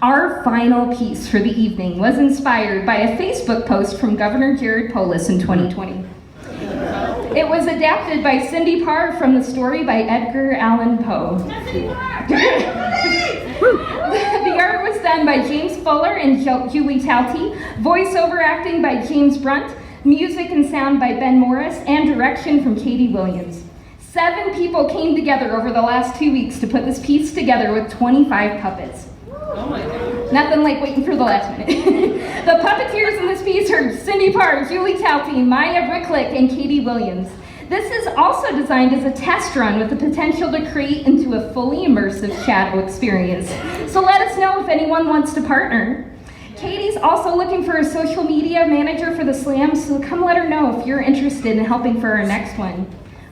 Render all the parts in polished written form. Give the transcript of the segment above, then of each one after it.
Our final piece for the evening was inspired by a Facebook post from Governor Jared Polis in 2020. It was adapted by Cyndi Parr from the story by Edgar Allan Poe. The art was done by James Fuller and Julie Talty, voiceover acting by James Brunt, music and sound by Ben Morris, and direction from Katy Williams. 7 people came together over the last 2 weeks to put this piece together with 25 puppets. Oh my God. Nothing like waiting for the last minute. The puppeteers in this piece are Cyndi Parr, Julie Talty, Maia, Rychlik, and Katy Williams. This is also designed as a test run with the potential to create into a fully immersive shadow experience. So let us know if anyone wants to partner. Katy's also looking for a social media manager for the slam, so come let her know if you're interested in helping for our next one.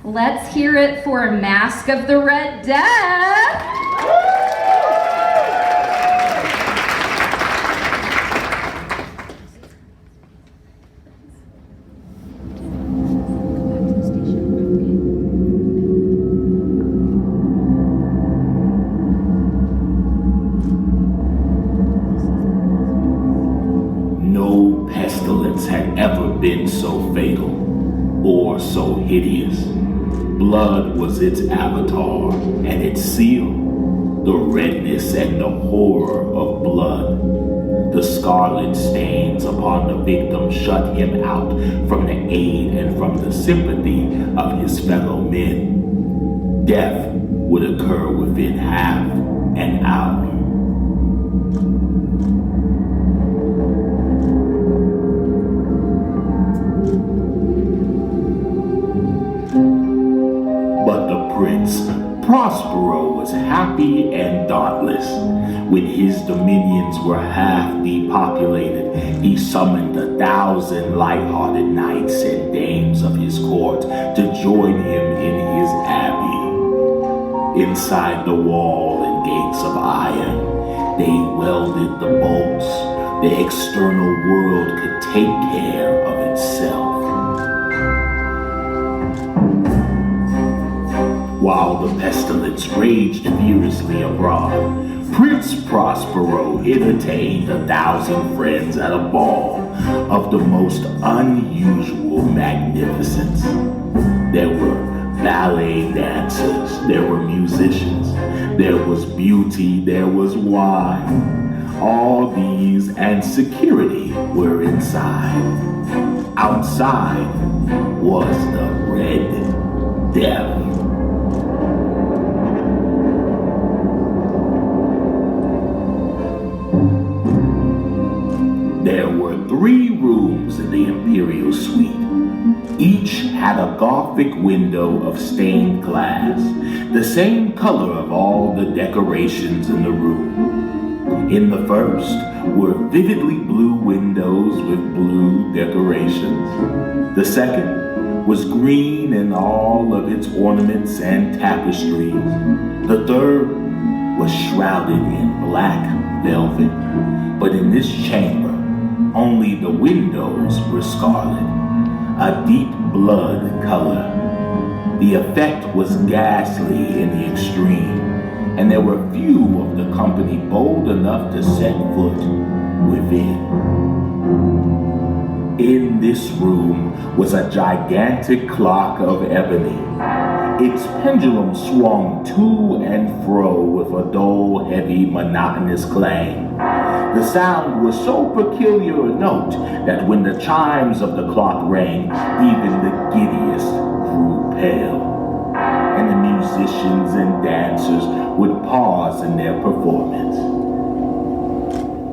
Let's hear it for Masque of the Red Death! No pestilence had ever been so fatal or so hideous. Blood was its avatar and its seal, the redness and the horror of blood. The scarlet stains upon the victim shut him out from the aid and from the sympathy of his fellow men. Death would occur within half an hour. But the prince, Prospero, was happy and dauntless. When his dominions were half depopulated, he summoned 1,000 light-hearted knights and dames of his court to join him in his abbey. Inside the wall and gates of iron, they welded the bolts. The external world could take care of itself. While the pestilence raged furiously abroad, Prince Prospero entertained 1,000 friends at a ball of the most unusual magnificence. There were ballet dancers, there were musicians, there was beauty, there was wine. All these and security were inside. Outside was the Red Death. There were 3 rooms in the Imperial Suite. Each had a Gothic window of stained glass, the same color of all the decorations in the room. In the first were vividly blue windows with blue decorations. The second was green in all of its ornaments and tapestries. The third was shrouded in black velvet, but in this chamber, only the windows were scarlet, a deep blood color. The effect was ghastly in the extreme, and there were few of the company bold enough to set foot within. In this room was a gigantic clock of ebony. Its pendulum swung to and fro with a dull, heavy, monotonous clang. The sound was so peculiar a note that when the chimes of the clock rang, even the giddiest grew pale, and the musicians and dancers would pause in their performance.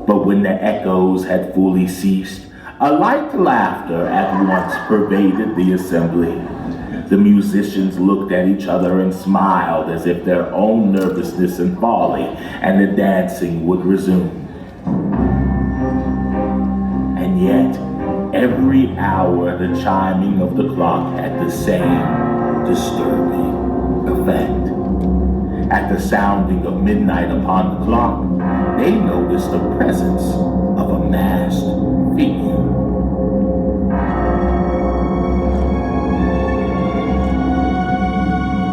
But when the echoes had fully ceased, a light laughter at once pervaded the assembly. The musicians looked at each other and smiled as if their own nervousness and folly and the dancing would resume. And yet, every hour the chiming of the clock had the same disturbing effect. At the sounding of midnight upon the clock, they noticed the presence of a masked figure.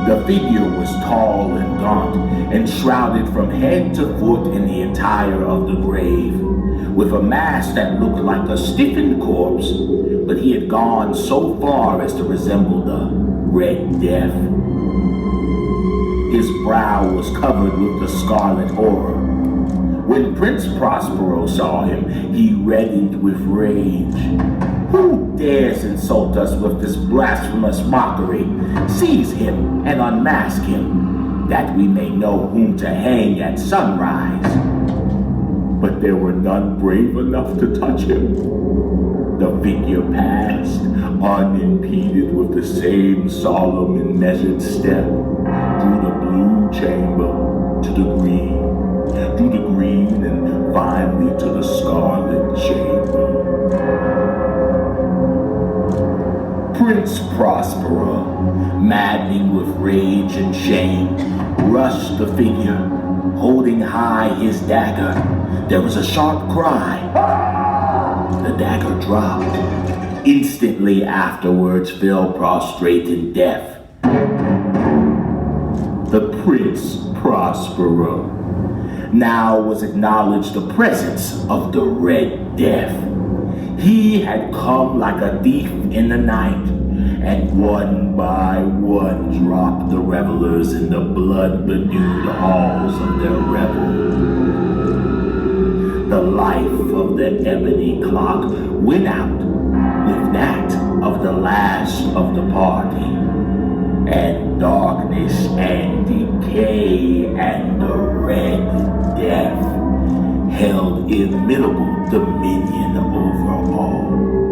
The figure was was tall and gaunt, and shrouded from head to foot in the attire of the grave, with a mask that looked like a stiffened corpse, but he had gone so far as to resemble the Red Death. His brow was covered with the scarlet horror. When Prince Prospero saw him, he reddened with rage. Who dares insult us with this blasphemous mockery? Seize him and unmask him, that we may know whom to hang at sunrise. But there were none brave enough to touch him. The figure passed, unimpeded with the same solemn and measured step, through the blue chamber to the green, through the green and finally to the scarlet chamber. Prince Prospero, maddening with rage and shame, rushed the figure, holding high his dagger. There was a sharp cry. The dagger dropped. Instantly afterwards fell prostrate in death. The Prince Prospero now was acknowledged the presence of the Red Death. He had come like a thief in the night, and one by one dropped the revelers in the blood-bedewed halls of their revel. The life of the ebony clock went out with that of the last of the party, and darkness and decay and the Red Death held illimitable dominion over all.